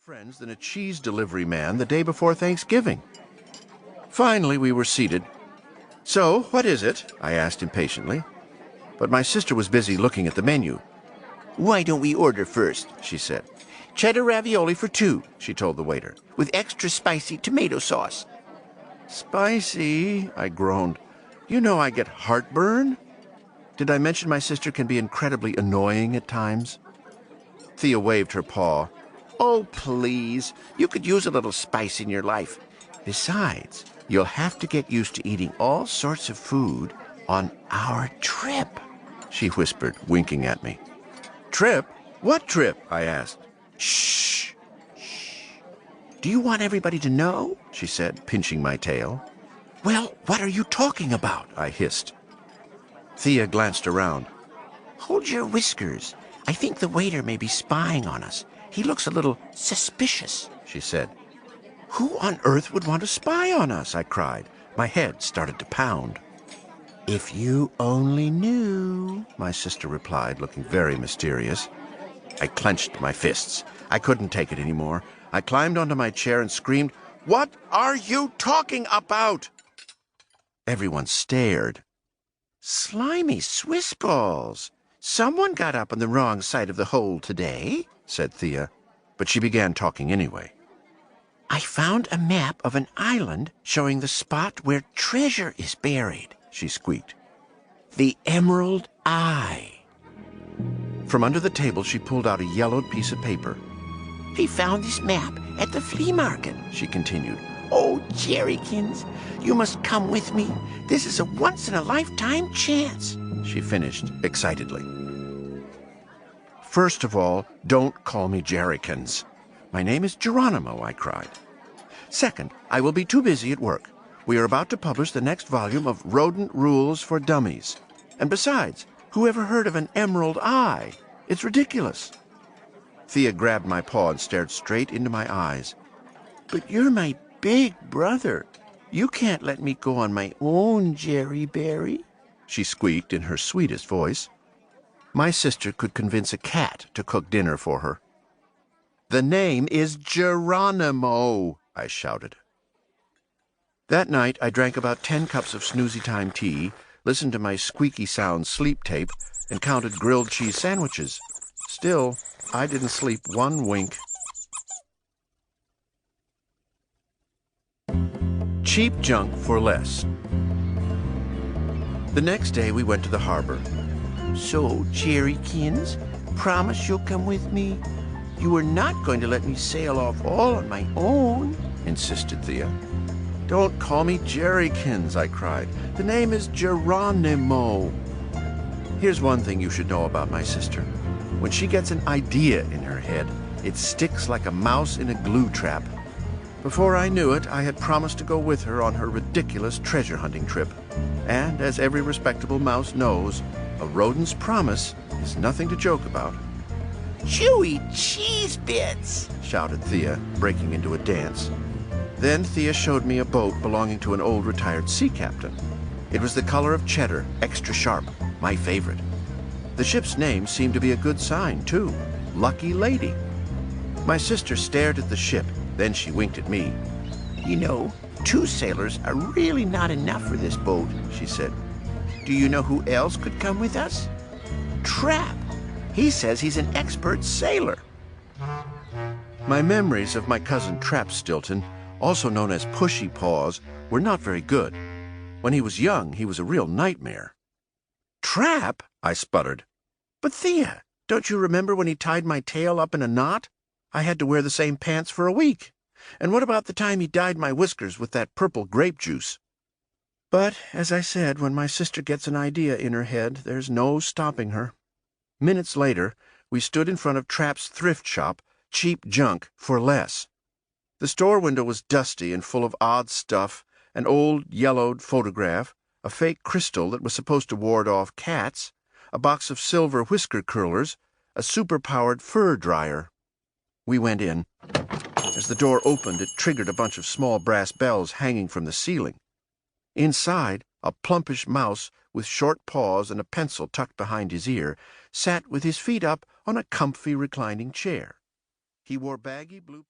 friends than a cheese delivery man the day before Thanksgiving. Finally, we were seated. "So, what is it?" I asked impatiently. But my sister was busy looking at the menu. "Why don't we order first?" she said. "Cheddar ravioli for 2, she told the waiter. "With extra spicy tomato sauce." "Spicy," I groaned. "You know I get heartburn." Did I mention my sister can be incredibly annoying at times? Thea waved her paw. "Oh, please. You could use a little spice in your life. Besides, you'll have to get used to eating all sorts of food on our trip," she whispered, winking at me. "Trip? What trip?" I asked. "Shh. Shh. Do you want everybody to know?" she said, pinching my tail. "Well, what are you talking about?" I hissed. Thea glanced around. "Hold your whiskers. I think the waiter may be spying on us. He looks a little suspicious," she said. "Who on earth would want to spy on us?" I cried. My head started to pound. "If you only knew," my sister replied, looking very mysterious. I clenched my fists. I couldn't take it anymore. I climbed onto my chair and screamed, "What are you talking about?" Everyone stared. "Slimy Swiss balls. Someone got up on the wrong side of the hole today," said Thea, but she began talking anyway. "I found a map of an island showing the spot where treasure is buried," she squeaked. "The Emerald Eye." From under the table, she pulled out a yellowed piece of paper. "He found this map at the flea market," she continued. "Oh, Jerrykins, you must come with me. This is a once-in-a-lifetime chance," she finished excitedly. "First of all, don't call me Jerrykins. My name is Geronimo," I cried. "Second, I will be too busy at work. We are about to publish the next volume of Rodent Rules for Dummies. And besides, who ever heard of an emerald eye? It's ridiculous." Thea grabbed my paw and stared straight into my eyes. "But you're my big brother. You can't let me go on my own, Jerry Berry," she squeaked in her sweetest voice. My sister could convince a cat to cook dinner for her. "The name is Geronimo," I shouted. That night, I drank about 10 cups of snoozy time tea, listened to my squeaky sound sleep tape, and counted grilled cheese sandwiches. Still, I didn't sleep one wink. Cheap junk for less. The next day, we went to the harbor. "So, Jerrykins, promise you'll come with me? You are not going to let me sail off all on my own," insisted Thea. "Don't call me Jerrykins," I cried. "The name is Geronimo." Here's one thing you should know about my sister. When she gets an idea in her head, it sticks like a mouse in a glue trap. Before I knew it, I had promised to go with her on her ridiculous treasure hunting trip. And as every respectable mouse knows, a rodent's promise is nothing to joke about. "Chewy cheese bits!" shouted Thea, breaking into a dance. Then Thea showed me a boat belonging to an old retired sea captain. It was the color of cheddar, extra sharp, my favorite. The ship's name seemed to be a good sign, too. Lucky Lady. My sister stared at the ship, then she winked at me. "You know, 2 sailors are really not enough for this boat," she said. "Do you know who else could come with us? Trap. He says he's an expert sailor." My memories of my cousin Trap Stilton, also known as Pushy Paws, were not very good. When he was young, he was a real nightmare. "Trap?" I sputtered. "But Thea, don't you remember when he tied my tail up in a knot? I had to wear the same pants for a week. And what about the time he dyed my whiskers with that purple grape juice?" But, as I said, when my sister gets an idea in her head, there's no stopping her. Minutes later, we stood in front of Trap's thrift shop, Cheap Junk for Less. The store window was dusty and full of odd stuff, an old yellowed photograph, a fake crystal that was supposed to ward off cats, a box of silver whisker curlers, a super-powered fur dryer. We went in. As the door opened, it triggered a bunch of small brass bells hanging from the ceiling. Inside, a plumpish mouse with short paws and a pencil tucked behind his ear sat with his feet up on a comfy reclining chair. He wore baggy blue pants.